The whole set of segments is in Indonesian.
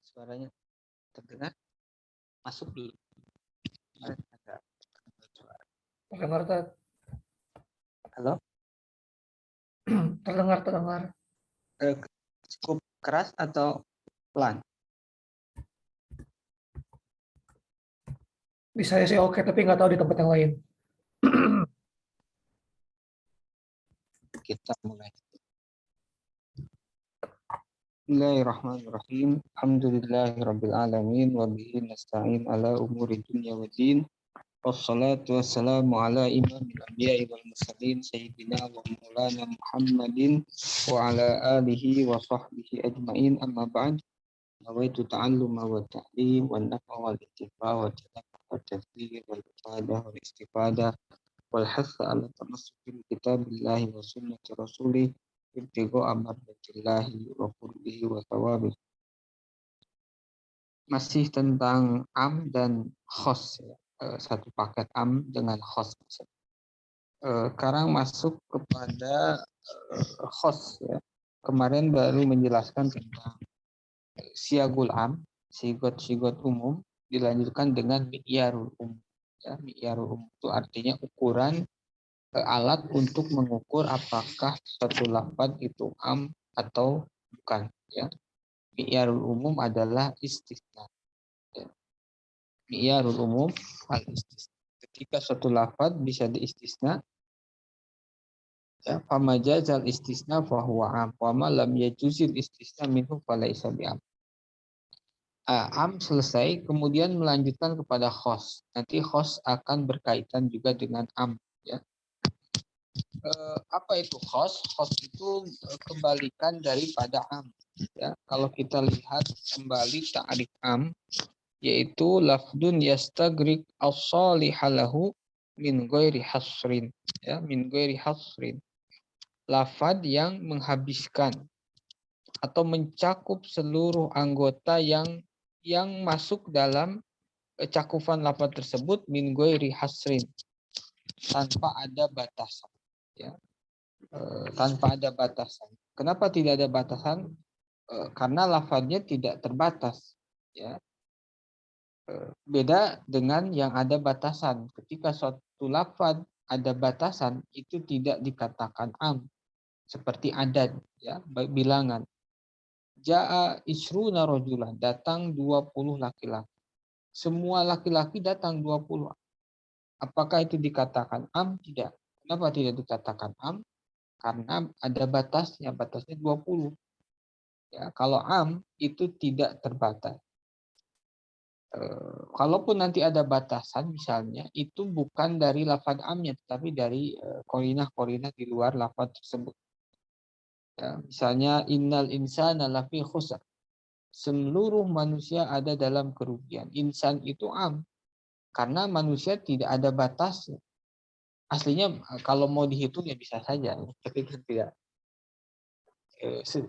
Suaranya terdengar? Masuk dulu. Ada suara. Terdengar, Tad. Halo? Terdengar. Cukup keras atau pelan? Di saya sih oke, tapi nggak tahu di tempat yang lain. Kita mulai. Bismillahirrahmanirrahim. Alhamdulillahirabbil alamin wa bihi nasta'in ala umuri dunya waddin. Wassalatu wassalamu ala imamil anbiya'i wal mursalin sayyidina wa maulana Muhammadin wa ala alihi wa sahbihi ajmain. Amma ba'd. Nawaitu ta'alluma wa ta'lim wa nafa wal ittiba wa tadabbuр wa tadbir wal ifadah wal istifadah wal hasa ala tamassuki kitabillahi wa sunnati rasulih ibtigha'a mardatillahi wa qurbihi wa thawabih. Masih tentang am dan khos ya. Satu paket am dengan khos. Sekarang masuk kepada khos ya. Kemarin baru menjelaskan tentang siagul am, sigot umum, dilanjutkan dengan mi'yarul umum. Ya, mi'yarul umum itu artinya ukuran alat untuk mengukur apakah suatu lafaz itu am atau bukan. Ya. Mi'yarul umum adalah istisna. Ya. Mi'yarul umum al-istisna. Ketika suatu lafaz bisa diistisna, ya, famajazal istisna fahuwa am, wa ma lam yajuzil istisna minhu falaisa bi'am. Am selesai, kemudian melanjutkan kepada khos. Nanti khos akan berkaitan juga dengan am. Ya. Apa itu khos? Khos itu kebalikan daripada am. Ya. Kalau kita lihat kembali ta'rif am, yaitu lafdun yastagrik as-salihalahu min ghairi hasrin. Ya, min ghairi hasrin. Lafad yang menghabiskan atau mencakup seluruh anggota yang masuk dalam cakupan lafaz tersebut min ghairi hasrin, tanpa ada batasan. Ya. Tanpa ada batasan. Kenapa tidak ada batasan? Karena lafaznya tidak terbatas. Ya. Beda dengan yang ada batasan. Ketika suatu lafaz ada batasan, itu tidak dikatakan am. Seperti adad, ya, bilangan. Ja'a isruna rajulan, datang 20 laki-laki. Semua laki-laki datang 20. Apakah itu dikatakan am? Tidak. Kenapa tidak dikatakan am? Karena ada batasnya 20. Ya, kalau am itu tidak terbatas. Kalaupun nanti ada batasan, misalnya itu bukan dari lafaz amnya, tetapi dari qarinah-qarinah di luar lafaz tersebut. Ya, misalnya innal insana lafi khusr. Seluruh manusia ada dalam kerugian. Insan itu am. Karena manusia tidak ada batasnya. Aslinya kalau mau dihitung ya bisa saja. Tapi kan tidak.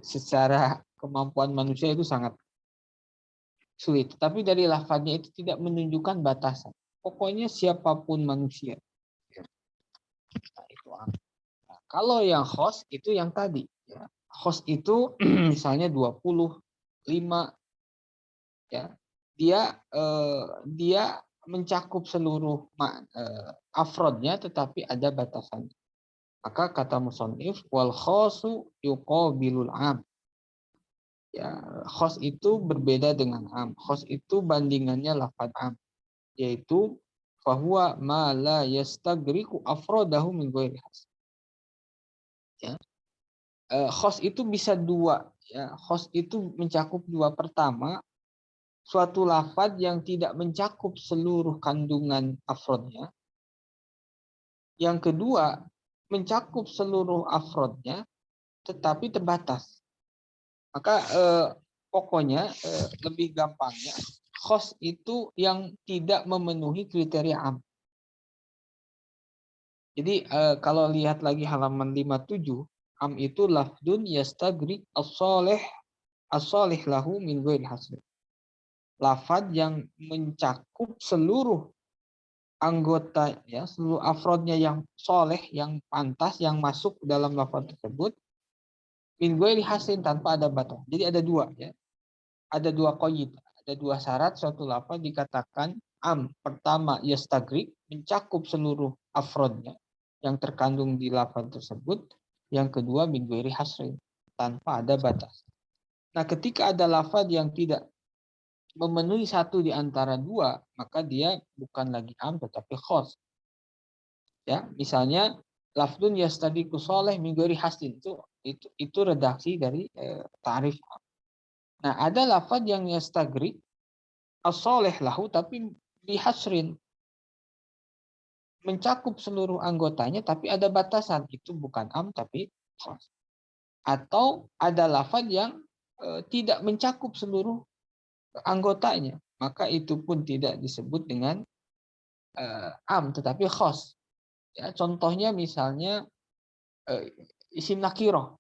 Secara kemampuan manusia itu sangat sulit. Tapi dari lafaznya itu tidak menunjukkan batasan. Pokoknya siapapun manusia. Nah, itu am. Nah, kalau yang khos itu yang tadi. Ya. Khos itu misalnya 25. Ya. Dia mencakup seluruh afrodnya, tetapi ada batasannya. Maka kata musannif wal khosu yuqabilul am. Ya, khos itu berbeda dengan am. Khos itu bandingannya lafaz am, yaitu fahuwa ma la yastagriqu afrodahu min ghairi has. Ya. Khos itu bisa dua. Ya. Khos itu mencakup dua. Pertama, suatu lafaz yang tidak mencakup seluruh kandungan afrodnya. Yang kedua, mencakup seluruh afrodnya, tetapi terbatas. Maka pokoknya lebih gampangnya, khos itu yang tidak memenuhi kriteria am. Jadi kalau lihat lagi halaman 57, am itu lafdun yastagrik as-salih lahu min ghairi hasr. Lafaz yang mencakup seluruh anggota, ya, seluruh afrodnya yang soleh, yang pantas, yang masuk dalam lafaz tersebut min ghairi hasrin, tanpa ada batas. Jadi ada dua, ya. ada dua qaid, ada dua syarat suatu lafaz dikatakan am. Pertama, yastagrik, mencakup seluruh afrodnya yang terkandung di lafaz tersebut. Yang kedua, min ghairi hasrin, tanpa ada batas. Nah, ketika ada lafaz yang tidak memenuhi satu di antara dua, maka dia bukan lagi am tetapi khos. Ya, misalnya lafdun yastadiku soleh min ghairi hasrin, itu redaksi dari ta'rif. Nah, ada lafaz yang yastagrik as-soleh lahu tapi bihasrin, mencakup seluruh anggotanya tapi ada batasan, itu bukan am tapi khas. Atau ada lafaz yang tidak mencakup seluruh anggotanya, maka itu pun tidak disebut dengan am tetapi khas. Ya, contohnya misalnya isim nakiroh.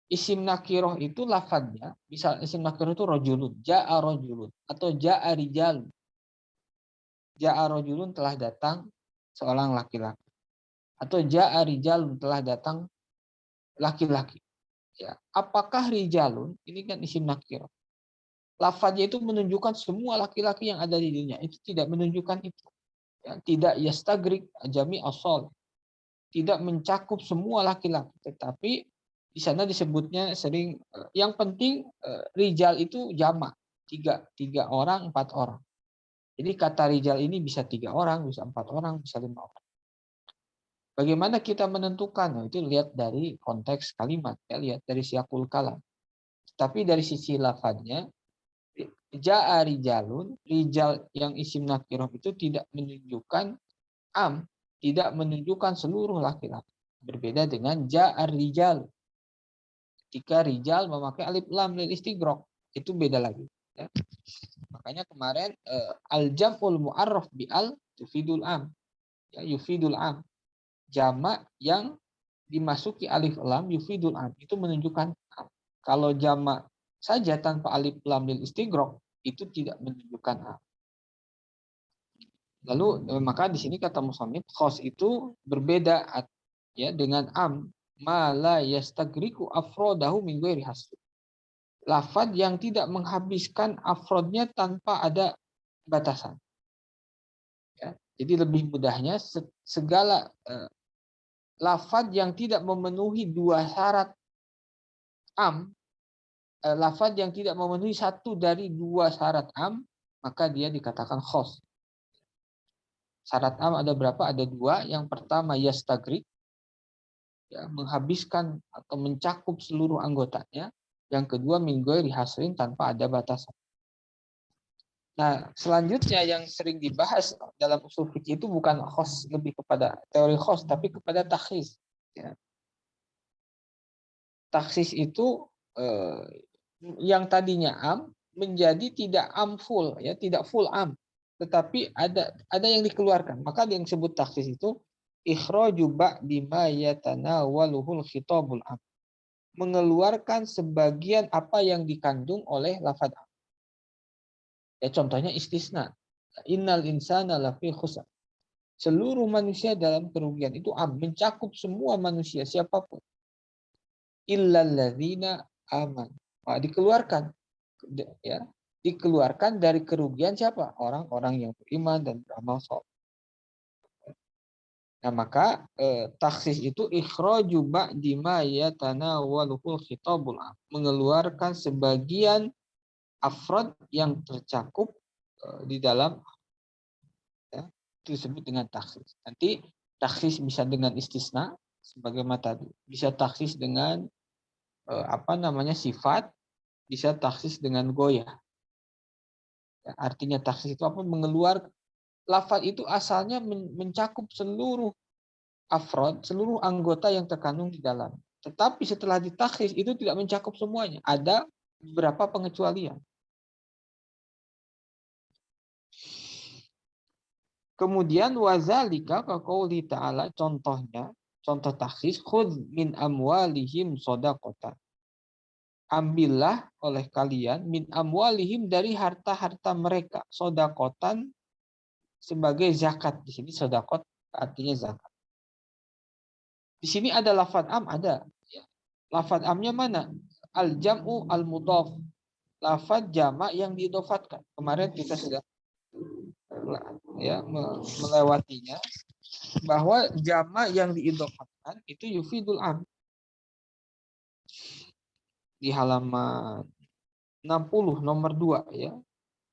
Isim nakiroh itu lafadznya, misal isim nakiroh itu rojulun, ja'a rojulun, atau ja'a rijalun. Ja'a rojulun, telah datang seorang laki-laki. Atau ja'a rijalun, telah datang laki-laki. Ya. Apakah rijalun, ini kan isim nakiroh. Lafadznya itu menunjukkan semua laki-laki yang ada di dunia. Itu tidak menunjukkan itu. Ya. Tidak yastagrik jami asol. Tidak mencakup semua laki-laki. Tetapi di sana disebutnya sering, yang penting rijal itu jamak, tiga orang, 4 orang. Jadi kata rijal ini bisa 3 orang, bisa 4 orang, bisa 5 orang. Bagaimana kita menentukan? Nah, itu lihat dari konteks kalimat, ya, lihat dari siyakul kalam. Tapi dari sisi lafadznya, ja'a rijalun, rijal yang isim nakiroh itu tidak menunjukkan am, tidak menunjukkan seluruh laki-laki. Berbeda dengan ja'a rijal. Ketika rijal memakai alif lam lil istighraq, itu beda lagi. Ya. Makanya kemarin al-jam'ul mu'arraf bi al yufidul am. Ya, yufidul am. Jamak yang dimasuki alif lam yufidul am, itu menunjukkan am. Kalau jamak saja tanpa alif lam lil istighraq, itu tidak menunjukkan am. Lalu maka di sini kata musannif khos itu berbeda ya dengan am, ma la yastagriku afrodahu min ghairi hasr. Lafaz yang tidak menghabiskan afrodnya tanpa ada batasan. Ya. Jadi lebih mudahnya segala lafaz yang tidak memenuhi 2 syarat am, lafaz yang tidak memenuhi 1 dari 2 syarat am, maka dia dikatakan khos. Syarat am ada berapa? Ada 2. Yang pertama yastagrik, ya, menghabiskan atau mencakup seluruh anggotanya. Yang kedua min ghairi hasrin, tanpa ada batasan. Nah, selanjutnya yang sering dibahas dalam usul fikih itu bukan khos, lebih kepada teori khos, tapi kepada takhsis. Ya. Takhsis itu yang tadinya am menjadi tidak am full, ya, tidak full am, tetapi ada yang dikeluarkan. Maka yang disebut takhsis itu ikhraju ba'di ma yatanawaluhul khitabul am, mengeluarkan sebagian apa yang dikandung oleh lafaz am. Ya, contohnya istisna. Innal insana lafi khusr. Seluruh manusia dalam kerugian, itu am, mencakup semua manusia siapapun. Illal ladzina aman. Nah, dikeluarkan, ya, dikeluarkan dari kerugian siapa? Orang-orang yang beriman dan beramal saleh. Nah, maka takhsis itu ikhraju ba'di ma yatanawaluhul khitabul am, mengeluarkan sebagian afrod yang tercakup di dalam, ya, itu disebut dengan takhsis. Nanti takhsis bisa dengan istisna sebagaimana tadi, bisa takhsis dengan sifat, bisa takhsis dengan goyah. Ya, artinya takhsis itu apa? Mengeluarkan lafaz itu asalnya mencakup seluruh afrod, seluruh anggota yang terkandung di dalam. Tetapi setelah ditakhsis itu tidak mencakup semuanya. Ada beberapa pengecualian. Kemudian wazalika kaqouli ta'ala, contohnya, contoh takhsis, khudz min amwalihim shadaqatan. Ambillah oleh kalian min amwalihim, dari harta-harta mereka, shadaqatan, sebagai zakat. Di sini shadaqat artinya zakat. Di sini ada lafaz am, ada. Lafaz amnya mana? Al-jam'u al-mudhaf. lafaz jamak yang diidofatkan. Kemarin kita sudah ya melewatinya bahwa jamak yang diidofatkan itu yufidul am. Di halaman 60 nomor 2 ya.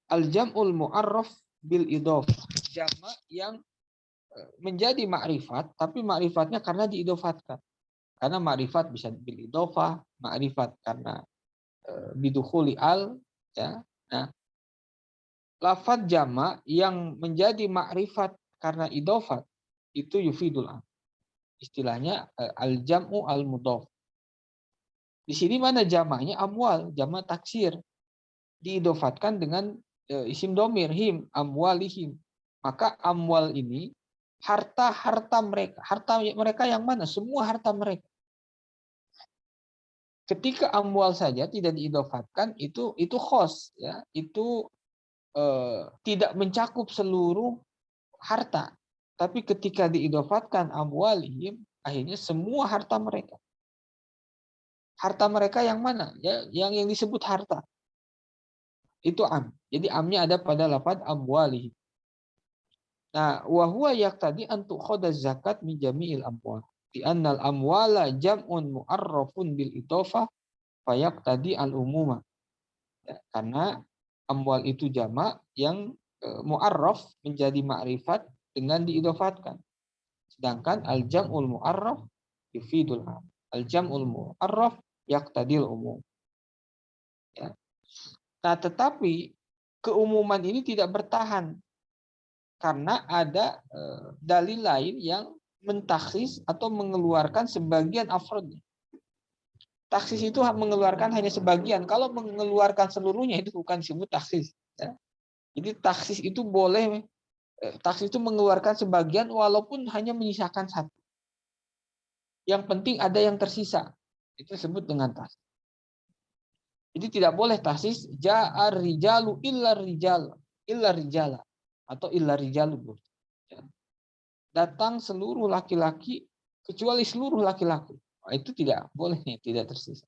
Al-jam'ul mu'arraf bil idof. Jamak yang menjadi makrifat tapi makrifatnya karena diidofatkan. Karena makrifat bisa bil idofah, makrifat karena bidukhuli al ya. Nah, lafaz jamak yang menjadi makrifat karena idofat itu yufidul am. Istilahnya al-jam'u al-mudhaf. Di sini mana jamaknya amwal, jamak taksir. Diidofatkan dengan isim domir him, amwalihim. Maka amwal ini harta mereka yang mana? Semua harta mereka. Ketika amwal saja tidak diidofatkan itu khos ya, itu tidak mencakup seluruh harta. Tapi ketika diidofatkan amwalihim, akhirnya semua harta mereka. Harta mereka yang mana? Ya, yang disebut harta. Itu am. Jadi amnya ada pada lafaz amwalihim. Nah, wa huwa yaqtadi an tukhadha zakat min jami'il amwal. Di annal amwala jam'un mu'arrafun bil idofah fayaqtadi al umuma. Ya, karena amwal itu jamak yang mu'arraf menjadi makrifat dengan diidofatkan. Sedangkan al jam'ul mu'arraf yufidul am. Al jam'ul mu'arraf yaqtadil umum. Ya. Nah, tetapi keumuman ini tidak bertahan karena ada dalil lain yang mentaksis atau mengeluarkan sebagian afrodnya. Taksis itu mengeluarkan hanya sebagian. Kalau mengeluarkan seluruhnya itu bukan disebut taksis. Ya. Jadi taksis itu boleh, taksis itu mengeluarkan sebagian walaupun hanya menyisakan satu. Yang penting ada yang tersisa. Itu disebut dengan taksis. Jadi tidak boleh taksis ja'ar rijalu illa rijala atau illa rijalu. Datang seluruh laki-laki kecuali seluruh laki-laki. Itu tidak boleh, tidak tersisa.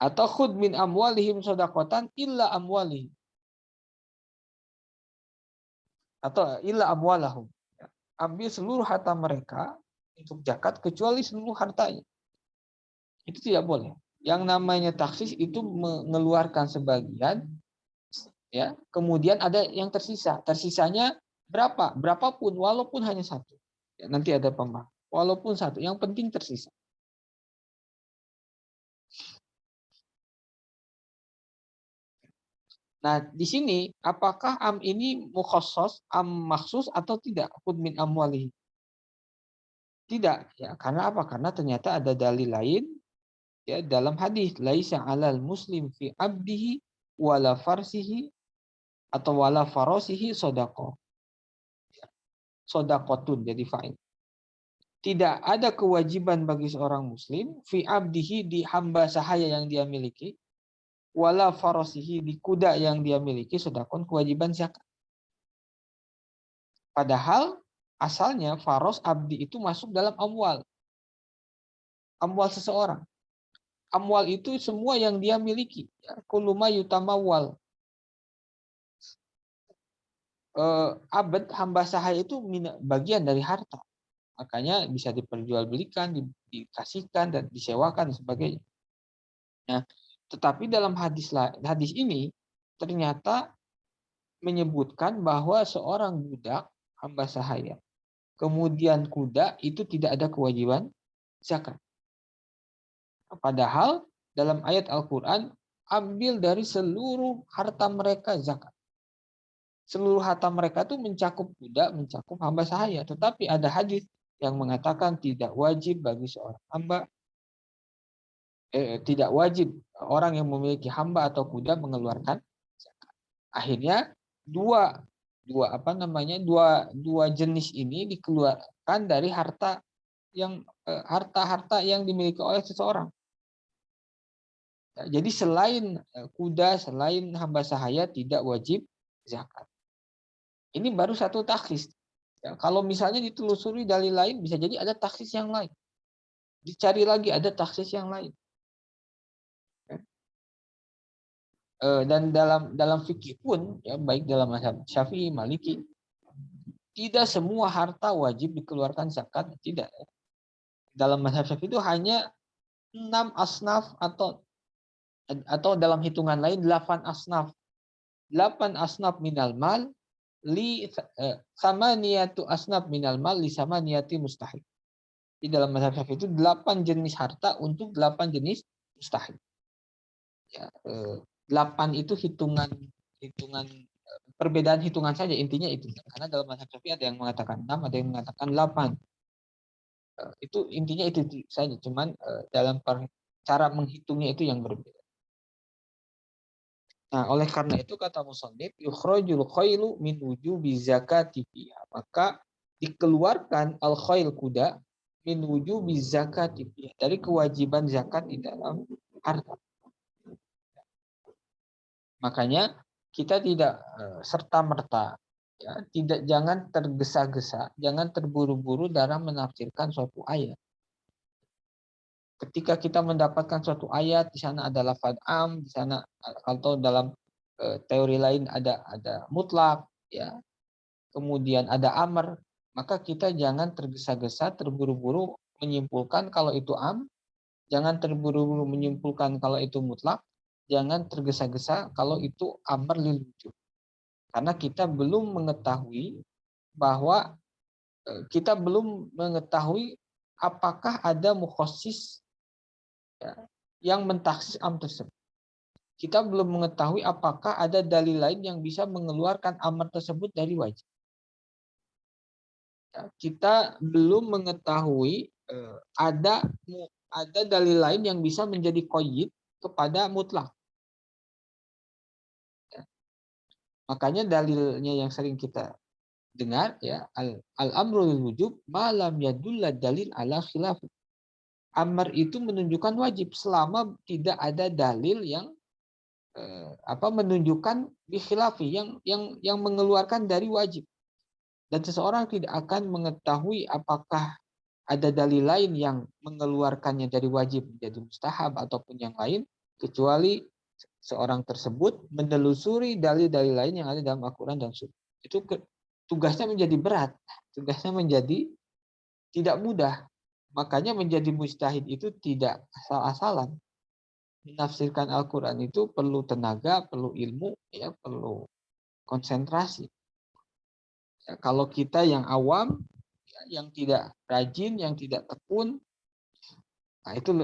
Atau khud min amwalihim shadaqatan illa amwalihim. Atau illa amwalahum. Ambil seluruh harta mereka untuk zakat kecuali seluruh hartanya. Itu tidak boleh. Yang namanya taksis itu mengeluarkan sebagian ya, kemudian ada yang tersisa. Tersisanya berapa? Berapapun walaupun hanya satu. Ya, nanti ada pembahas. Walaupun satu, yang penting tersisa. Nah, di sini apakah am ini mukhassos, am maksus atau tidak? Khud min amwalihi. Tidak, ya. Karena apa? Karena ternyata ada dalil lain ya dalam hadis laisa 'alal muslim fi abdihi wala farsihi atau wala farasihi shadaqah. Shadaqatun jadi fa'il. Tidak ada kewajiban bagi seorang muslim fi abdihi di hamba sahaya yang dia miliki wala farasihi di kuda yang dia miliki sedangkan kewajiban zakat. Padahal asalnya faros abdi itu masuk dalam amwal. Amwal seseorang. Amwal itu semua yang dia miliki. Kuluma yutamawal. Abd hamba sahaya itu bagian dari harta. Makanya bisa diperjualbelikan, dikasihkan dan disewakan dan sebagainya. Nah, tetapi dalam hadis ini ternyata menyebutkan bahwa seorang budak hamba sahaya, kemudian kuda itu tidak ada kewajiban zakat. Padahal dalam ayat Al-Quran ambil dari seluruh harta mereka zakat. Seluruh harta mereka itu mencakup kuda, mencakup hamba sahaya. Tetapi ada hadis yang mengatakan tidak wajib bagi seorang hamba, tidak wajib orang yang memiliki hamba atau kuda mengeluarkan zakat. Akhirnya dua jenis ini dikeluarkan dari harta yang dimiliki oleh seseorang. Jadi selain kuda, selain hamba sahaya tidak wajib zakat. Ini baru satu taksis. Ya, kalau misalnya ditelusuri dalil lain, bisa jadi ada taksis yang lain. Dicari lagi ada taksis yang lain. dan dalam fikih pun ya, baik dalam mazhab Syafi'i, Maliki, tidak semua harta wajib dikeluarkan zakat, tidak. Dalam mazhab Syafi'i itu hanya 6 asnaf atau dalam hitungan lain 8 asnaf. 8 asnaf minal mal sama niatu asnaf minal mal li sama niati mustahil. Di dalam mazhab Syafi'i itu 8 jenis harta untuk 8 jenis mustahil. Ya, 8 itu hitungan perbedaan hitungan saja, intinya itu. Karena dalam mazhab Syafi'i ada yang mengatakan 6, ada yang mengatakan 8. Itu intinya itu saja, cuman dalam cara menghitungnya itu yang berbeda. Nah, oleh karena itu kata musannif yukhrajul khailu min wujubi zakati fiha. Maka dikeluarkan al khail kuda min wujubi zakati fiha, dari kewajiban zakat di dalam harta. Makanya kita tidak serta-merta ya, jangan tergesa-gesa, jangan terburu-buru dalam menafsirkan suatu ayat. Ketika kita mendapatkan suatu ayat, di sana ada lafaz am, di sana atau dalam teori lain ada mutlak, ya. Kemudian ada amr, maka kita jangan tergesa-gesa, terburu-buru menyimpulkan kalau itu am, jangan terburu-buru menyimpulkan kalau itu mutlak, jangan tergesa-gesa kalau itu amr lil wujub. Karena kita belum mengetahui bahwa kita belum mengetahui apakah ada mukhassis ya, yang mentaksis am tersebut. Kita belum mengetahui apakah ada dalil lain yang bisa mengeluarkan amar tersebut dari wajib. Ya, kita belum mengetahui ada dalil lain yang bisa menjadi qayyid kepada mutlak. Ya. Makanya dalilnya yang sering kita dengar ya al-amru lil wujub ma lam yadulla dalil ala khilaf. Amar itu menunjukkan wajib selama tidak ada dalil yang menunjukkan bikhilafi yang mengeluarkan dari wajib. Dan seseorang tidak akan mengetahui apakah ada dalil lain yang mengeluarkannya dari wajib menjadi mustahab ataupun yang lain, kecuali seorang tersebut menelusuri dalil-dalil lain yang ada dalam Al-Quran dan Sunnah. Itu tugasnya menjadi berat, tugasnya menjadi tidak mudah. Makanya menjadi mujtahid itu tidak asal-asalan. Menafsirkan Al-Quran itu perlu tenaga, perlu ilmu, ya, perlu konsentrasi. Ya, kalau kita yang awam, ya, yang tidak rajin, yang tidak tekun, nah itu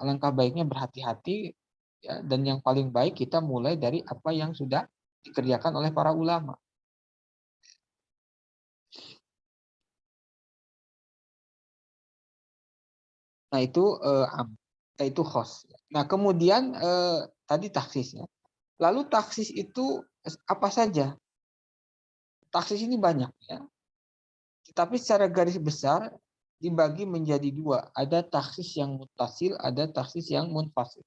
langkah baiknya berhati-hati, ya, dan yang paling baik kita mulai dari apa yang sudah dikerjakan oleh para ulama. Nah itu khos. Nah kemudian tadi taksisnya. Lalu taksis itu apa saja? Taksis ini banyak ya. Tetapi secara garis besar dibagi menjadi dua. Ada taksis yang muttasil, ada taksis yang munfasil.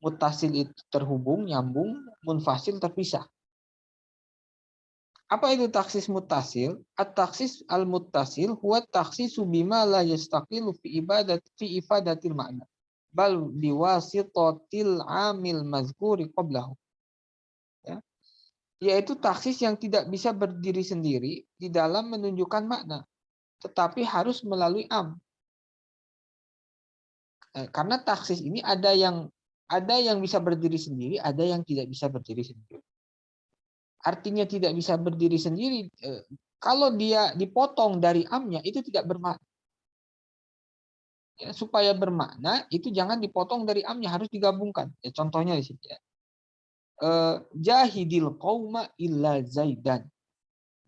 Muttasil itu terhubung, nyambung, munfasil terpisah. Apa itu taksis muttasil? At-taksis al-muttasil huwa taksisu bima la yastaqilu fi ifadatil ma'na. Bal biwasitatil amil mazkuri qablahu. Ya. Yaitu taksis yang tidak bisa berdiri sendiri di dalam menunjukkan makna, tetapi harus melalui am. Karena taksis ini ada yang bisa berdiri sendiri, ada yang tidak bisa berdiri sendiri. Artinya tidak bisa berdiri sendiri, kalau dia dipotong dari amnya itu tidak bermakna. Ya, supaya bermakna itu jangan dipotong dari amnya, harus digabungkan. Ya, contohnya di sini. Ya. Jahidil qauma illa zaidan.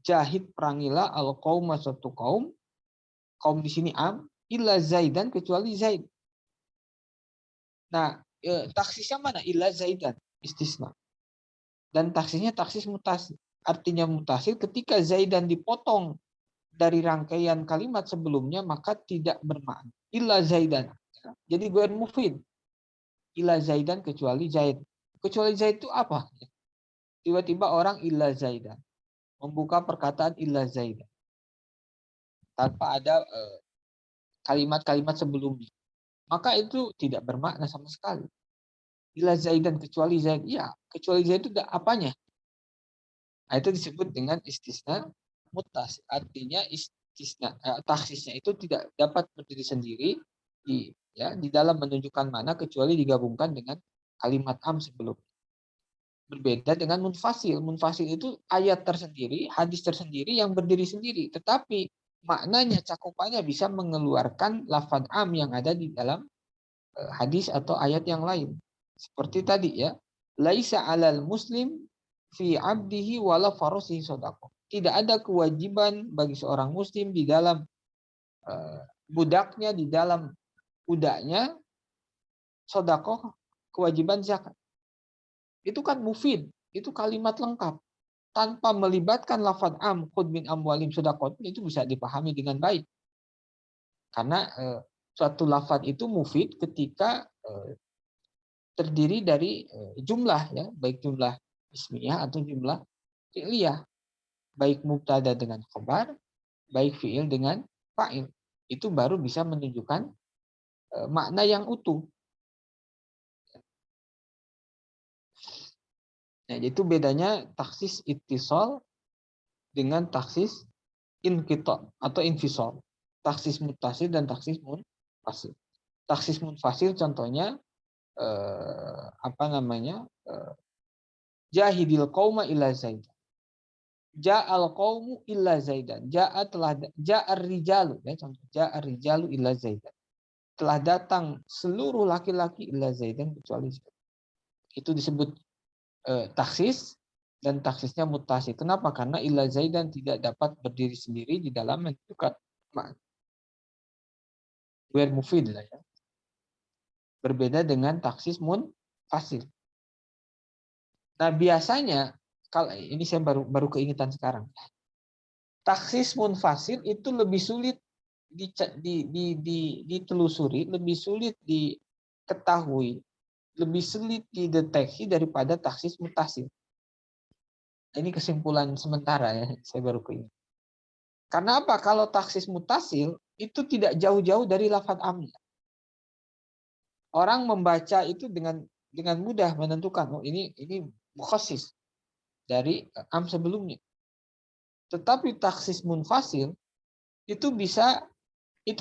Jahid perangilah al qauma suatu kaum. Kaum di sini am, illa zaidan kecuali zaid. Nah, taksisnya mana? Illa zaidan, istisna. Dan taksisnya taksis mutasil. Artinya mutasil ketika zaidan dipotong dari rangkaian kalimat sebelumnya maka tidak bermakna. Illa zaidan. Jadi ghairu mufid. Illa zaidan kecuali zaid. Kecuali zaid itu apa? Tiba-tiba orang illa zaidan. Membuka perkataan illa zaidan. Tanpa ada kalimat-kalimat sebelumnya. Maka itu tidak bermakna sama sekali. illa Zaidan, kecuali Zaid. Ya, kecuali Zaid itu apanya? Nah, itu disebut dengan istisna muttasil. Artinya taksisnya itu tidak dapat berdiri sendiri di dalam menunjukkan mana kecuali digabungkan dengan kalimat am sebelum. Berbeda dengan munfasil. Munfasil itu ayat tersendiri, hadis tersendiri yang berdiri sendiri, tetapi maknanya, cakupannya bisa mengeluarkan lafaz am yang ada di dalam hadis atau ayat yang lain. Seperti tadi ya, laisa 'alal muslim fi 'abdihi wala farasihi shadaqah. Tidak ada kewajiban bagi seorang muslim di dalam budaknya, di dalam budaknya sedekah, kewajiban zakat. Itu kan mufid, itu kalimat lengkap. Tanpa melibatkan lafaz am, khudh min amwalim sedekah, itu bisa dipahami dengan baik. Karena suatu lafaz itu mufid ketika terdiri dari jumlah, ya, baik jumlah ismiyah atau jumlah fi'liyah, baik mubtada dengan khabar, baik fi'il dengan fa'il. Itu baru bisa menunjukkan makna yang utuh. Nah, itu bedanya taksis ittisal dengan taksis inqita atau infisal. Taksis muttasil dan taksis munfasil. Taksis munfasil contohnya jahidil qauma illa zaidan. Ja'al qaumu illa zaidan. Ja'ar rijalu, ya, contoh ja'ar rijalu illa zaidan. Telah datang seluruh laki-laki illa zaidan kecuali zaidan. Itu disebut taksis, dan taksisnya mutasi. Kenapa? Karena illa zaidan tidak dapat berdiri sendiri di dalam menentukan makna. Ghair mufid lah ya. Berbeda dengan taksis munfasil. Nah, biasanya kalau ini saya baru keingetan sekarang. Taksis munfasil itu lebih sulit ditelusuri, lebih sulit diketahui, lebih sulit dideteksi daripada taksis mutasil. Ini kesimpulan sementara ya, saya baru keinget. Karena apa? Kalau taksis mutasil itu tidak jauh-jauh dari lafaz amnya. Orang membaca itu dengan mudah menentukan, oh ini mukhassis dari am sebelumnya. Tetapi taksis munfasil itu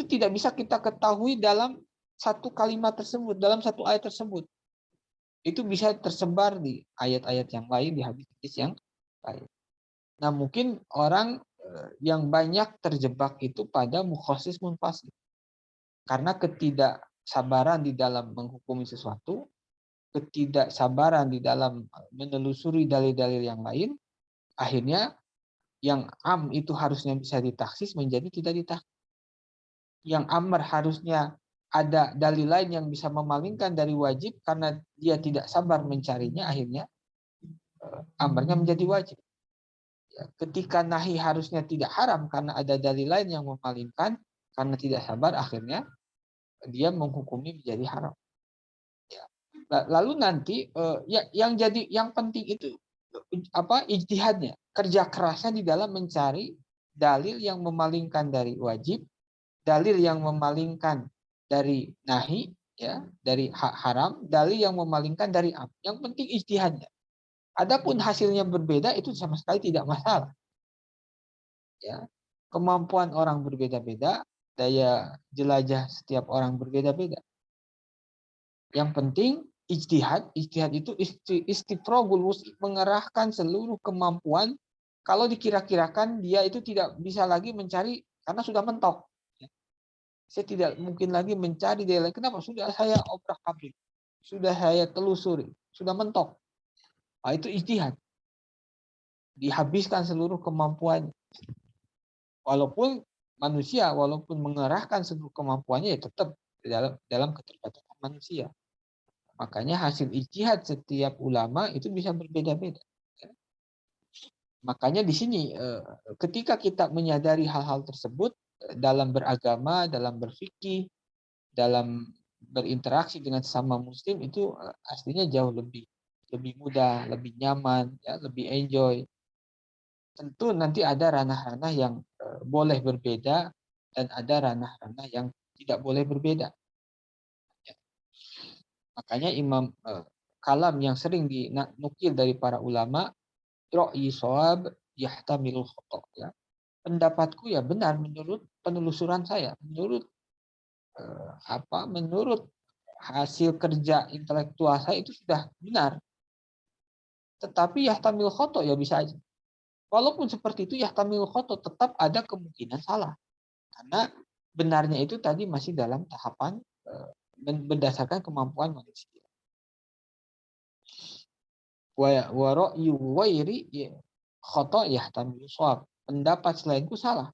tidak bisa kita ketahui dalam satu kalimat tersebut, dalam satu ayat tersebut. Itu bisa tersebar di ayat-ayat yang lain, di hadis-hadis yang lain. Nah, mungkin orang yang banyak terjebak itu pada mukhassis munfasil. Karena ketidaksabaran di dalam menghukumi sesuatu, ketidaksabaran di dalam menelusuri dalil-dalil yang lain, akhirnya yang am itu harusnya bisa ditaksis menjadi tidak ditaksis. Yang amr harusnya ada dalil lain yang bisa memalingkan dari wajib, karena dia tidak sabar mencarinya, akhirnya amrnya menjadi wajib. Ketika nahi harusnya tidak haram karena ada dalil lain yang memalingkan, karena tidak sabar akhirnya dia menghukumi menjadi haram. Lalu nanti yang penting itu ijtihadnya, kerja kerasnya di dalam mencari dalil yang memalingkan dari wajib, dalil yang memalingkan dari nahi, ya, dari haram, dalil yang memalingkan dari am. Yang penting ijtihadnya. Adapun hasilnya berbeda itu sama sekali tidak masalah. Ya, kemampuan orang berbeda-beda, daya jelajah setiap orang berbeda-beda. Yang penting ijtihad itu istifrogul wus'i, mengerahkan seluruh kemampuan. Kalau dikira-kirakan dia itu tidak bisa lagi mencari karena sudah mentok. Saya tidak mungkin lagi mencari dia lain. Kenapa? Sudah saya obrak-abrik, sudah saya telusuri, sudah mentok. Nah, itu ijtihad. Dihabiskan seluruh kemampuannya. Walaupun manusia, walaupun mengerahkan seluruh kemampuannya, ya tetap dalam keterbatasan manusia. Makanya hasil ijtihad setiap ulama itu bisa berbeda-beda. Makanya di sini ketika kita menyadari hal-hal tersebut dalam beragama, dalam berfikih, dalam berinteraksi dengan sesama muslim, itu aslinya jauh lebih mudah, lebih nyaman, ya, lebih enjoy. Tentu nanti ada ranah-ranah yang boleh berbeda dan ada ranah-ranah yang tidak boleh berbeda. Makanya Imam kalam yang sering dinukil dari para ulama, ra'yi shawab yahtamilul khata', ya. Pendapatku ya benar menurut penelusuran saya, menurut menurut hasil kerja intelektual saya itu sudah benar. Tetapi yahtamil khoto ya bisa aja. Walaupun seperti itu yahtamil khoto tetap ada kemungkinan salah. Karena benarnya itu tadi masih dalam tahapan berdasarkan kemampuan manusia. Wa ra'yu ghairi khoto yahtamil shawab. Pendapat selainku salah.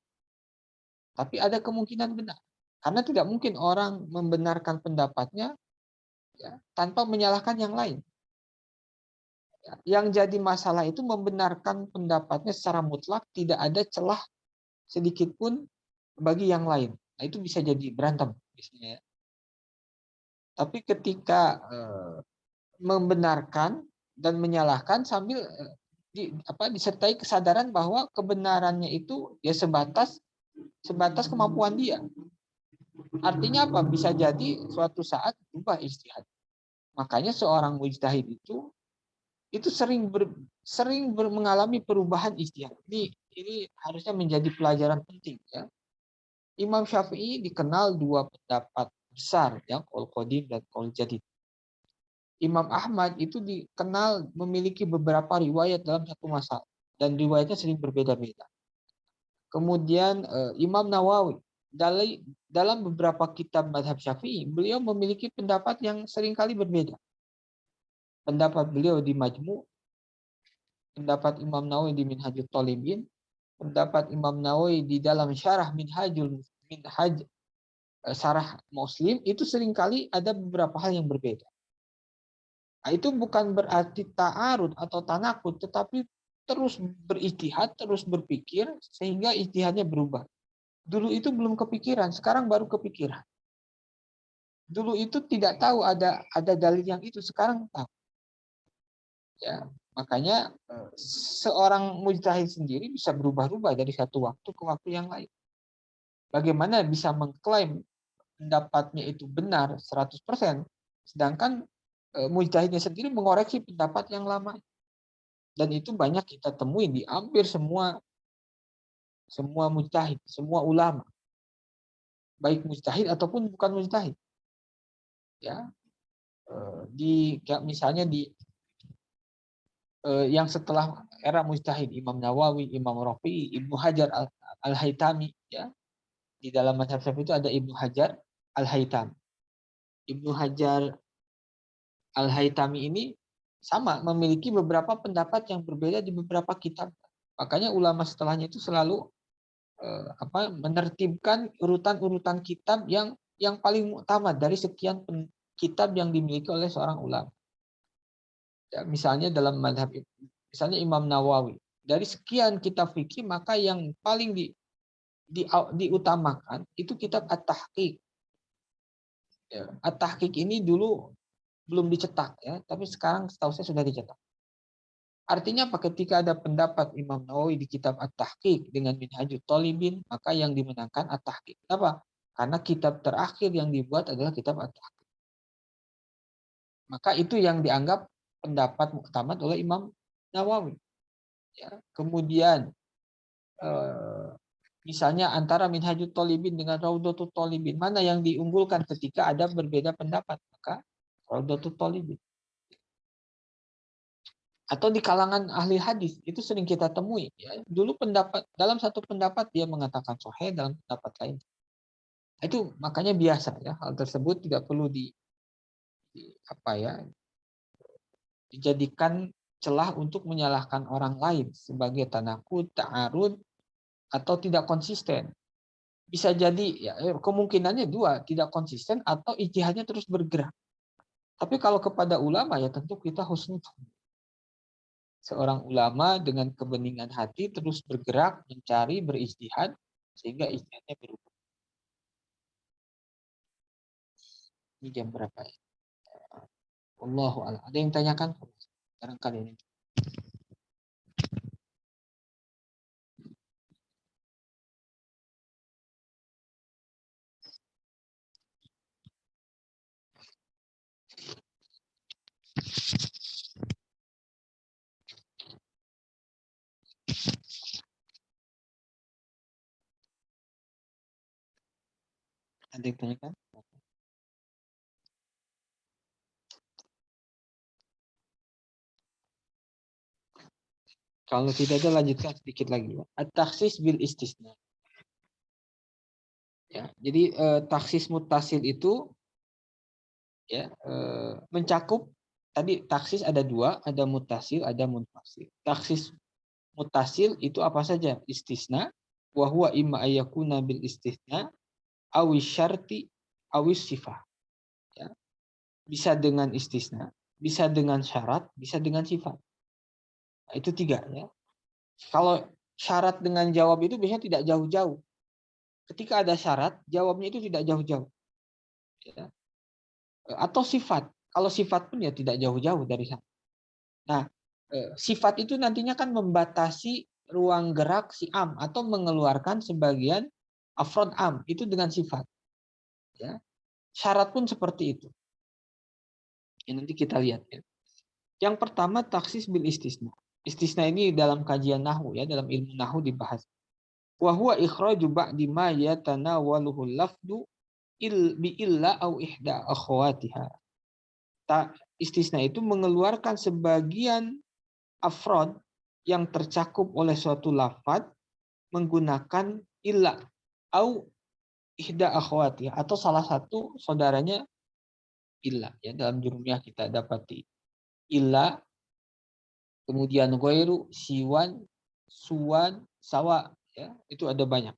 Tapi ada kemungkinan benar. Karena tidak mungkin orang membenarkan pendapatnya ya, tanpa menyalahkan yang lain. Yang jadi masalah itu membenarkan pendapatnya secara mutlak, tidak ada celah sedikit pun bagi yang lain. Nah, itu bisa jadi berantem biasanya. Tapi ketika membenarkan dan menyalahkan sambil disertai kesadaran bahwa kebenarannya itu ya sebatas kemampuan dia. Artinya apa? Bisa jadi suatu saat berubah ijtihad. Makanya seorang mujtahid itu sering mengalami perubahan ijtihad. Ini harusnya menjadi pelajaran penting, ya. Imam Syafi'i dikenal dua pendapat besar, ya, qaul qadim dan qaul jadid. Imam Ahmad itu dikenal memiliki beberapa riwayat dalam satu masalah dan riwayatnya sering berbeda-beda. Kemudian Imam Nawawi dalam beberapa kitab mazhab Syafi'i, beliau memiliki pendapat yang seringkali berbeda. Pendapat beliau di Majmu', pendapat Imam Nawawi di Minhajul Thalibin, pendapat Imam Nawawi di dalam syarah Minhaj Syarah Muslim, itu seringkali ada beberapa hal yang berbeda. Nah, itu bukan berarti ta'arud atau tanakut, tetapi terus berijtihad, terus berpikir sehingga ijtihadnya berubah. Dulu itu belum kepikiran, sekarang baru kepikiran. Dulu itu tidak tahu ada dalil yang itu, sekarang tahu. Ya, makanya seorang mujtahid sendiri bisa berubah-ubah dari satu waktu ke waktu yang lain. Bagaimana bisa mengklaim pendapatnya itu benar 100%, sedangkan mujtahidnya sendiri mengoreksi pendapat yang lama. Dan itu banyak kita temui di hampir semua mujtahid, semua ulama. Baik mujtahid ataupun bukan mujtahid. Ya. Misalnya di yang setelah era mujtahid, Imam Nawawi, Imam Rafi'i, Ibnu Hajar Al-Haytami, ya. Di dalam mazhab Syafi'i itu ada Ibnu Hajar Al-Haytami. Ibnu Hajar Al-Haytami ini sama memiliki beberapa pendapat yang berbeda di beberapa kitab. Makanya ulama setelahnya itu selalu menertibkan urutan-urutan kitab yang paling utama dari sekian kitab yang dimiliki oleh seorang ulama. Ya, misalnya dalam mazhab, misalnya Imam Nawawi, dari sekian kitab fikih maka yang paling diutamakan itu kitab At-Tahqiq. Ya, At-Tahqiq ini dulu belum dicetak, ya, tapi sekarang setahu saya sudah dicetak. Artinya apa? Ketika ada pendapat Imam Nawawi di kitab At-Tahqiq dengan Minhajul Thalibin, maka yang dimenangkan At-Tahqiq. Kenapa? Karena kitab terakhir yang dibuat adalah kitab At-Tahqiq. Maka itu yang dianggap pendapat muktamad oleh Imam Nawawi. Ya. Kemudian misalnya antara Minhajul Thalibin dengan Raudhatul Thalibin, mana yang diunggulkan ketika ada berbeda pendapat? Maka Raudhatul Thalibin. Atau di kalangan ahli hadis itu sering kita temui, ya. Dulu dalam satu pendapat dia mengatakan sahih, dalam pendapat lain. Itu makanya biasa, ya, hal tersebut tidak perlu dijadikan celah untuk menyalahkan orang lain sebagai tanakut, ta'arud, atau tidak konsisten. Bisa jadi ya, kemungkinannya dua, tidak konsisten atau ijtihadnya terus bergerak. Tapi kalau kepada ulama ya tentu kita husnudzon. Seorang ulama dengan kebeningan hati terus bergerak, mencari, berijtihad sehingga ijtihadnya berubah. Ini jam berapa ya? Wallahu a'lam. Ada yang tanyakan? Barangkali ini. Ada yang tanyakan? Kalau tidak ada, lanjutkan sedikit lagi. At-takhsis bil istisna. Ya, jadi taksis mutasil itu ya mencakup tadi taksis ada dua, ada mutasil, ada munfasil. Taksis mutasil itu apa saja? Istisna, wa huwa imma ayyakuna bil istisna, awis syarti, awis sifah. Ya. Bisa dengan istisna, bisa dengan syarat, bisa dengan sifat. Nah, itu tiga ya. Kalau syarat dengan jawab itu biasanya tidak jauh-jauh. Ketika ada syarat, jawabnya itu tidak jauh-jauh. Ya. Atau sifat. Kalau sifat pun ya tidak jauh-jauh dari sana. Nah, sifat itu nantinya kan membatasi ruang gerak si am atau mengeluarkan sebagian afrod am itu dengan sifat. Ya. Syarat pun seperti itu. Ya, nanti kita lihat ya. Yang pertama taksis bil istisna. Istisna ini dalam kajian nahwu ya, dalam ilmu nahwu dibahas. Wa huwa ikhraju ba'di ma yatanawaluhu lafdu bi illa au ihda akhwatiha. Istisna itu mengeluarkan sebagian afrod yang tercakup oleh suatu lafaz menggunakan illa au ihda akhwatiha atau salah satu saudaranya illa ya. Dalam jurumiyah kita dapati illa, kemudian ghairu, siwan, suwan, sawa ya, itu ada banyak.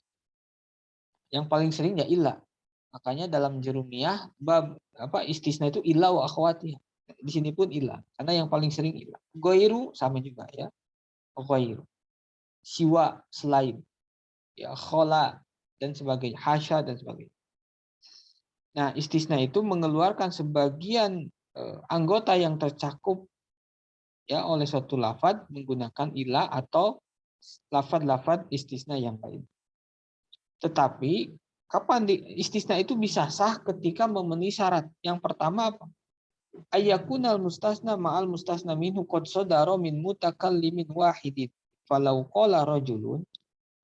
Yang paling sering ya illa. Makanya dalam jurumiyah bab istisna itu illa wa akhwatiha. Di sini pun illa karena yang paling sering illa. Ghairu sama juga ya. Ghairu. Siwa selain. Ya khola dan sebagainya, hasya dan sebagainya. Nah, istisna itu mengeluarkan sebagian anggota yang tercakup ya oleh suatu lafaz menggunakan illa atau lafaz-lafaz istisna yang lain. Tetapi kapan istisna itu bisa sah ketika memenuhi syarat. Yang pertama apa? Ayyakunal mustasna ma'al mustasna minhu qad sadara min mutakallimin wahidin. Falau qala rajulun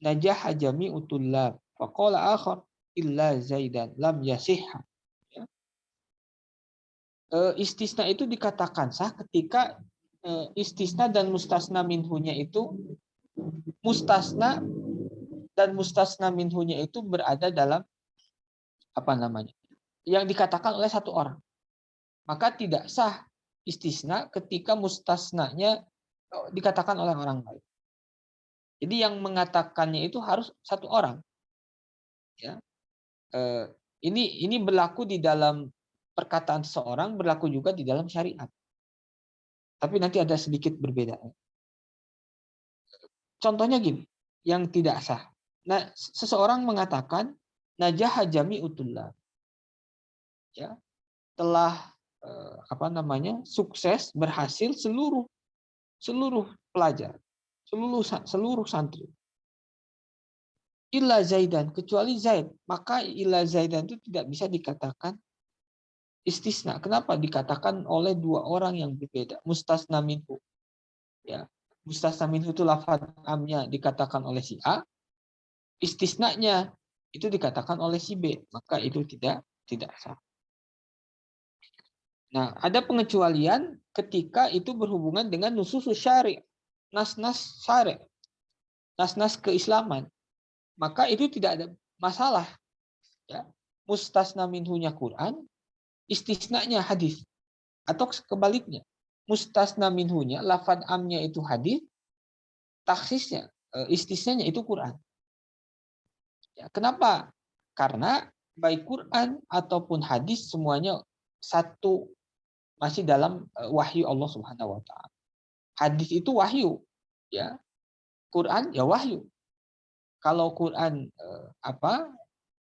najaha jami'u tullab faqala akhar illa zaidan lam yasihha. Ya. Istisna itu dikatakan sah ketika istisna dan mustasna minhunya itu mustasna dan mustasna minhunya itu berada dalam apa namanya? Yang dikatakan oleh satu orang. Maka tidak sah istisna ketika mustasnanya dikatakan oleh orang lain. Jadi yang mengatakannya itu harus satu orang. Ya. Ini berlaku di dalam perkataan seseorang, berlaku juga di dalam syariat. Tapi nanti ada sedikit berbeda. Contohnya gini, yang tidak sah. Nah, seseorang mengatakan najaha jami'utullah. Ya, telah sukses, berhasil seluruh pelajar, seluruh santri. Illa Zaidan, kecuali Zaid. Maka illa Zaidan itu tidak bisa dikatakan istisna. Kenapa? Dikatakan oleh dua orang yang berbeda. Mustasna minhu. Ya. Mustasna minhu itu lafaz amnya dikatakan oleh si A. Istisnanya itu dikatakan oleh si B. Maka itu tidak sah. Nah, ada pengecualian ketika itu berhubungan dengan nusus syari'. Nas-nas syari'. Nas-nas keislaman. Maka itu tidak ada masalah. Ya. Mustasna minhunya Quran, istisnanya hadis. Atau kebaliknya. Mustasna minhunya, lafaz amnya itu hadis, taksisnya, istisnanya itu Quran. Ya, kenapa? Karena baik Quran ataupun hadis semuanya satu, masih dalam wahyu Allah Subhanahu wa taala. Hadis itu wahyu, ya. Quran ya wahyu. Kalau Quran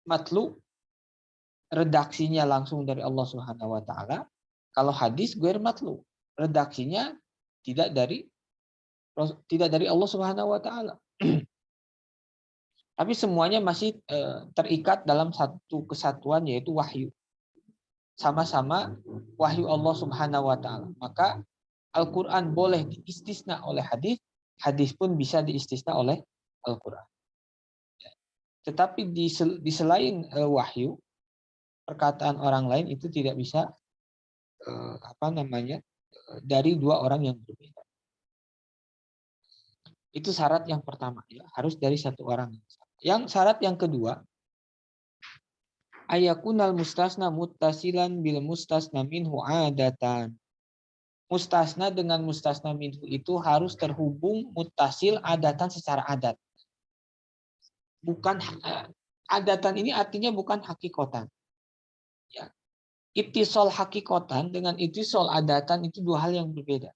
matlu, redaksinya langsung dari Allah Subhanahu wa taala. Kalau hadis ghair matlu, redaksinya tidak dari Allah Subhanahu wa taala. Tapi semuanya masih terikat dalam satu kesatuan yaitu wahyu. sama-sama wahyu Allah Subhanahu wa taala. Maka Al-Qur'an boleh diistisna oleh hadis, hadis pun bisa diistisna oleh Al-Qur'an. Tetapi di selain wahyu, perkataan orang lain itu tidak bisa dari dua orang yang berbeda. Itu syarat yang pertama, ya, harus dari satu orang. Yang syarat yang kedua, ayakunal mustasna muttasilan bil mustasna minhu adatan. Mustasna dengan mustasna minhu itu harus terhubung muttasil adatan secara adat. Bukan adatan ini artinya bukan hakikotan. Ya. Ittisal hakikotan dengan ittisal adatan itu dua hal yang berbeda.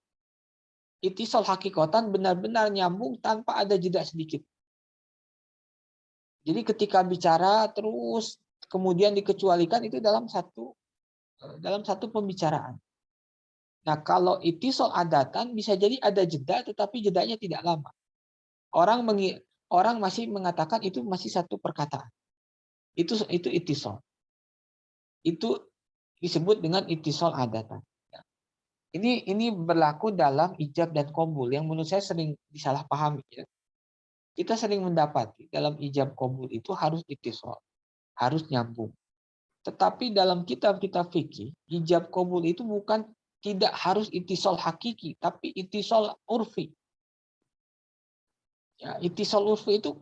Ittisal hakikotan benar-benar nyambung tanpa ada jeda sedikit. Jadi ketika bicara terus kemudian dikecualikan itu dalam satu pembicaraan. Nah, kalau ittisal adatan bisa jadi ada jeda tetapi jedanya tidak lama. Orang masih mengatakan itu masih satu perkataan. Itu ittisal. Itu disebut dengan ittisal adatan. Ini berlaku dalam ijab dan qabul yang menurut saya sering disalahpahami. Ya. Kita sering mendapati dalam ijab qabul itu harus ittisal, harus nyambung. Tetapi dalam kitab-kitab fikih, ijab qabul itu bukan tidak harus ittisal hakiki, tapi ittisal urfi. Ya, ittisal urfi itu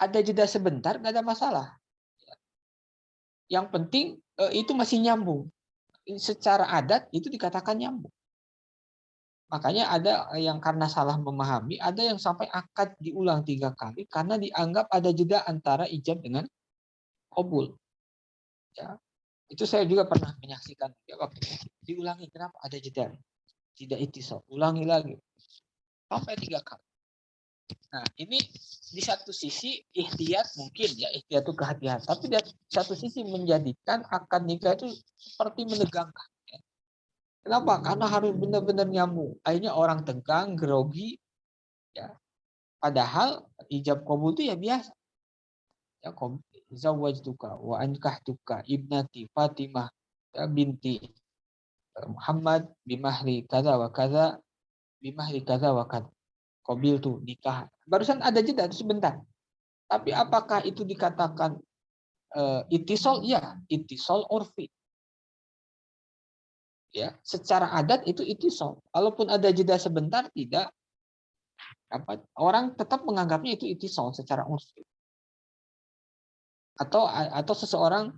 ada jeda sebentar, nggak ada masalah. Yang penting itu masih nyambung. Secara adat itu dikatakan nyambung. Makanya ada yang karena salah memahami, ada yang sampai akad diulang 3 kali karena dianggap ada jeda antara ijab dengan qabul. Ya, itu saya juga pernah menyaksikan. Ya, waktu diulangi, kenapa ada jeda? Tidak ittisal, ulangi lagi. Sampai 3 kali. Nah, ini di satu sisi ihtiyat mungkin ya, ihtiyat itu kehati-hatian. Tapi di satu sisi menjadikan akad nikah itu seperti menegangkan. Kenapa? Karena harus benar-benar nyambung. Akhirnya orang tegang, grogi, ya. Padahal ijab qabul itu ya biasa. Ya, zawwajtuka wa ankahtuka ibnati Fatimah ya, binti Muhammad bimahri kaza wa kaza bimahri kaza wa kaza. Qabil tuh nikah. Barusan ada jeda sebentar. Tapi apakah itu dikatakan ittisal? Ya, ittisal urfi. Ya, secara adat itu ittisal. Walaupun ada jeda sebentar tidak orang tetap menganggapnya itu ittisal secara urfi. Atau seseorang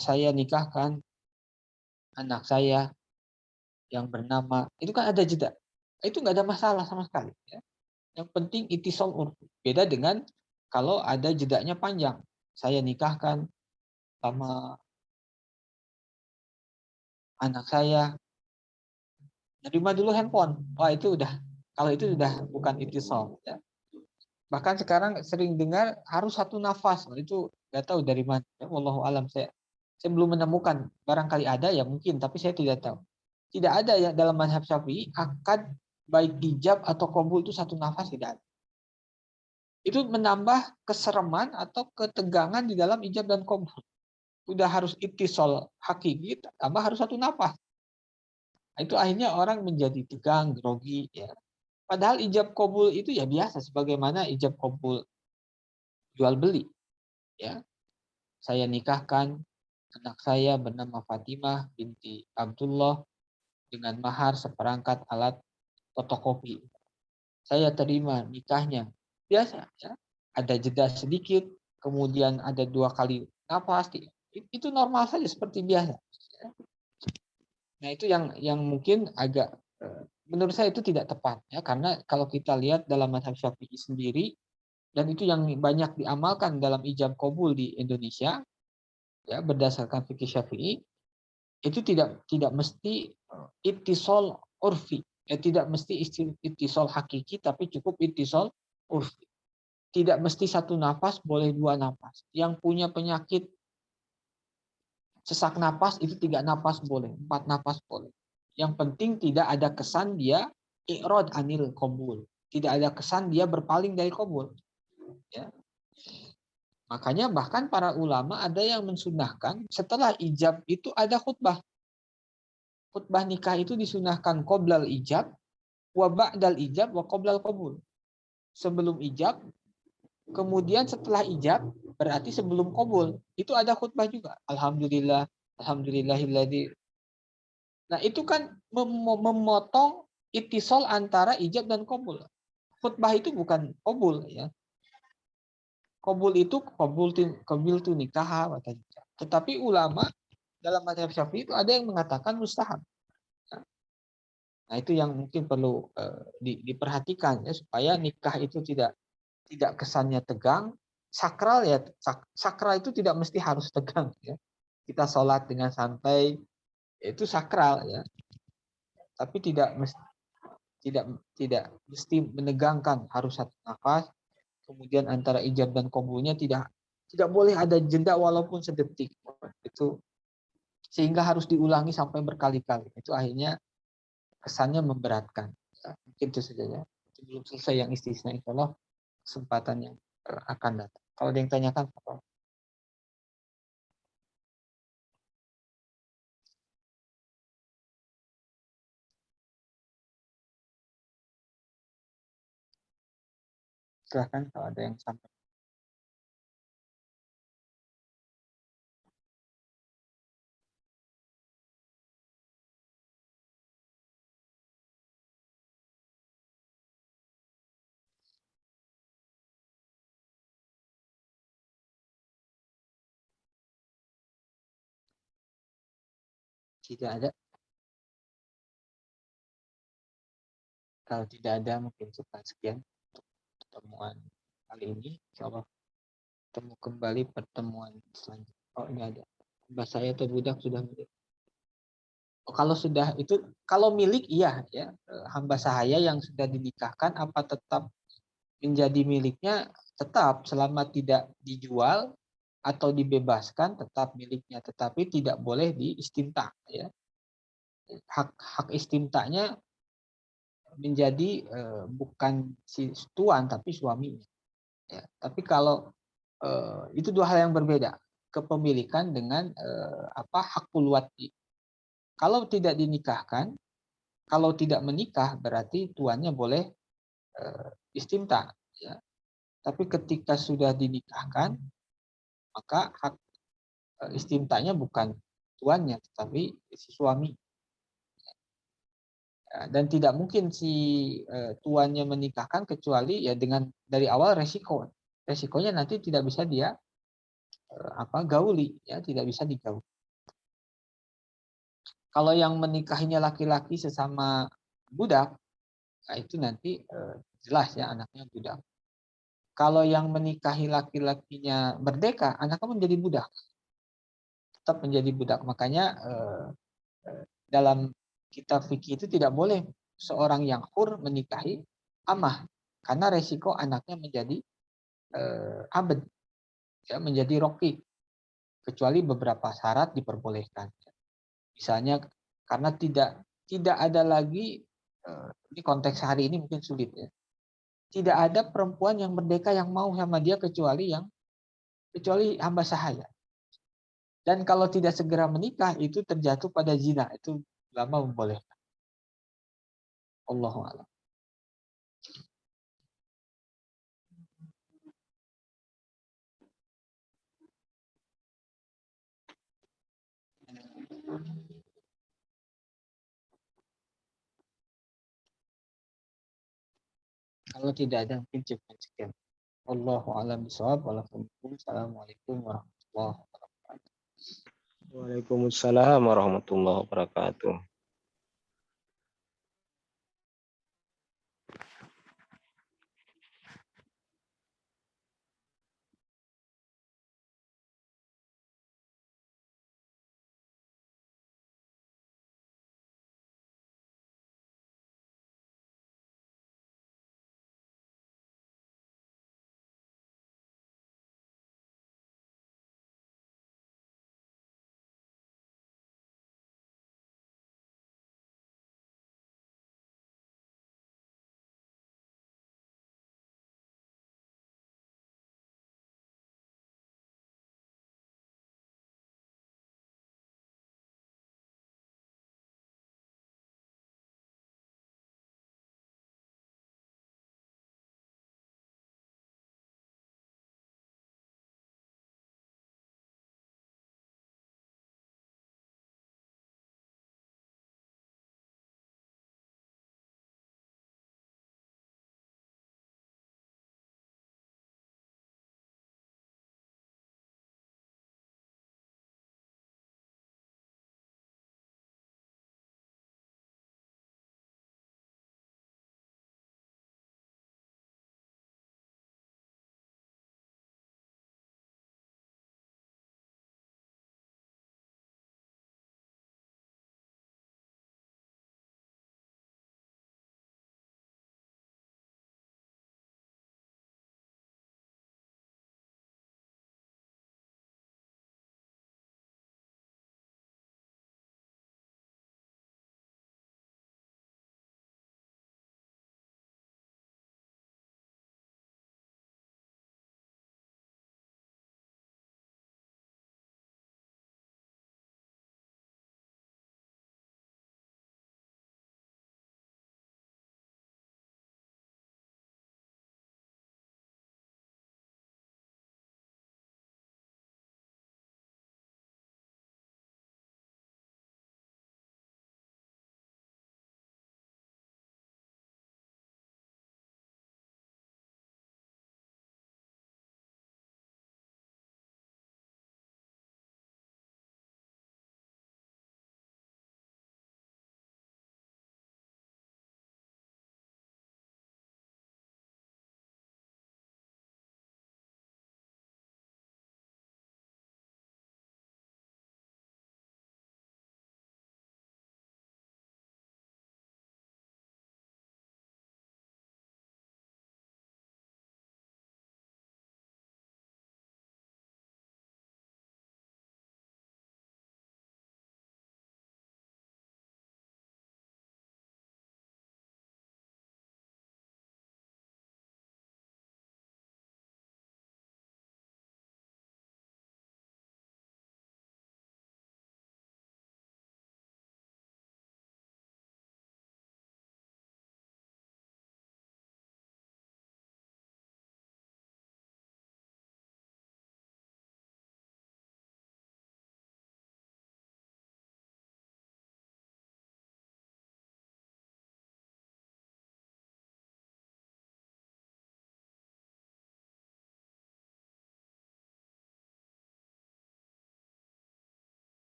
saya nikahkan anak saya yang bernama, itu kan ada jeda. Itu nggak ada masalah sama sekali. Ya. Yang penting ittisal urfi. Beda dengan kalau ada jedanya panjang. Saya nikahkan sama anak saya, nerima dulu handphone. Wah, itu udah, kalau itu sudah bukan ittisal. Ya. Bahkan sekarang sering dengar harus satu nafas. Nah, itu nggak tahu dari mana. Ya, wallahu alam, saya belum menemukan. Barangkali ada ya mungkin, tapi saya tidak tahu. Tidak ada ya dalam mazhab Syafi'i akad baik ijab atau qabul itu satu nafas, tidak ada. Itu menambah kesereman atau ketegangan di dalam ijab dan qabul. Udah harus ittisal hakiki, tambah harus satu nafas. Itu akhirnya orang menjadi tegang, grogi. Ya. Padahal ijab qabul itu ya biasa, sebagaimana ijab qabul jual beli. Ya, saya nikahkan anak saya bernama Fatimah binti Abdullah dengan mahar seperangkat alat fotokopi. Saya terima nikahnya. Biasa, ya. Ada jeda sedikit, kemudian ada 2 kali nafas. Itu normal saja seperti biasa. Nah, itu yang mungkin agak menurut saya itu tidak tepat ya, karena kalau kita lihat dalam mazhab Syafi'i sendiri, dan itu yang banyak diamalkan dalam ijab qabul di Indonesia ya, berdasarkan fikih Syafi'i, itu tidak mesti ittisal urfi, ya, tidak mesti ittisal hakiki, tapi cukup ittisal urfi. Tidak mesti satu nafas, boleh 2 nafas. Yang punya penyakit sesak napas itu 3 napas boleh, 4 napas boleh. Yang penting tidak ada kesan dia i'rad anil qabul. Tidak ada kesan dia berpaling dari qabul. Ya. Makanya bahkan para ulama ada yang mensunahkan setelah ijab itu ada khutbah. Khutbah nikah itu disunahkan qoblal ijab, wa ba'dal ijab, wa qoblal qabul. Sebelum ijab, kemudian setelah ijab, berarti sebelum qabul. Itu ada khutbah juga. Alhamdulillah, alhamdulillahilladzi. Nah, itu kan memotong itisol antara ijab dan qabul. Khutbah itu bukan qabul ya. Qabul itu qabul tu nikah. Tetapi ulama dalam mazhab Syafi'i itu ada yang mengatakan mustahab. Nah, itu yang mungkin perlu diperhatikan ya, supaya nikah itu tidak kesannya tegang. Sakral ya, sakral itu tidak mesti harus tegang ya. Kita sholat dengan santai itu sakral ya. Tapi tidak mesti menegangkan, harus satu nafas. Kemudian antara ijab dan qabulnya tidak boleh ada jeda walaupun sedetik. Itu sehingga harus diulangi sampai berkali-kali. Itu akhirnya kesannya memberatkan. Ya, mungkin itu saja ya. Itu belum selesai yang istisna, insya Allah kesempatan yang akan datang. Kalau ada yang tanyakan, apa? Silahkan kalau ada yang sampai. Tidak ada. Kalau tidak ada, mungkin cukup sekian untuk pertemuan kali ini. Insya Allah ketemu kembali pertemuan selanjutnya. Oh, ini ada. Hamba saya atau budak sudah milik. Oh, kalau sudah itu, kalau milik iya ya. Hamba sahaya yang sudah dinikahkan apa tetap menjadi miliknya? Tetap, selama tidak dijual atau dibebaskan tetap miliknya, tetapi tidak boleh diistimta ya. Hak istimtanya menjadi bukan si tuan tapi suaminya ya. Tapi kalau itu dua hal yang berbeda, kepemilikan dengan hak puluwati. Kalau tidak dinikahkan, kalau tidak menikah berarti tuannya boleh istimta ya. Tapi ketika sudah dinikahkan, maka hak istimtanya bukan tuannya tetapi si suami. Dan tidak mungkin si tuannya menikahkan kecuali ya dengan dari awal resikonya nanti tidak bisa dia gauli ya, tidak bisa digauli. Kalau yang menikahinya laki-laki sesama budak, nah itu nanti jelas ya anaknya budak. Kalau yang menikahi laki-lakinya merdeka, anaknya menjadi budak, tetap menjadi budak. Makanya dalam kitab fikih itu tidak boleh seorang yang hur menikahi amah, karena resiko anaknya menjadi abd ya, menjadi roki, kecuali beberapa syarat diperbolehkan. Misalnya karena tidak ada lagi, ini konteks hari ini mungkin sulit ya, tidak ada perempuan yang merdeka yang mau sama dia kecuali hamba sahaya. Dan kalau tidak segera menikah itu terjatuh pada zina, itu ulama membolehkan. Allahu a'lam. Kalau tidak ada mungkin cukup sekian. Allahu a'lam bishawab. Assalamualaikum warahmatullahi wabarakatuh. Waalaikumsalam warahmatullahi wabarakatuh.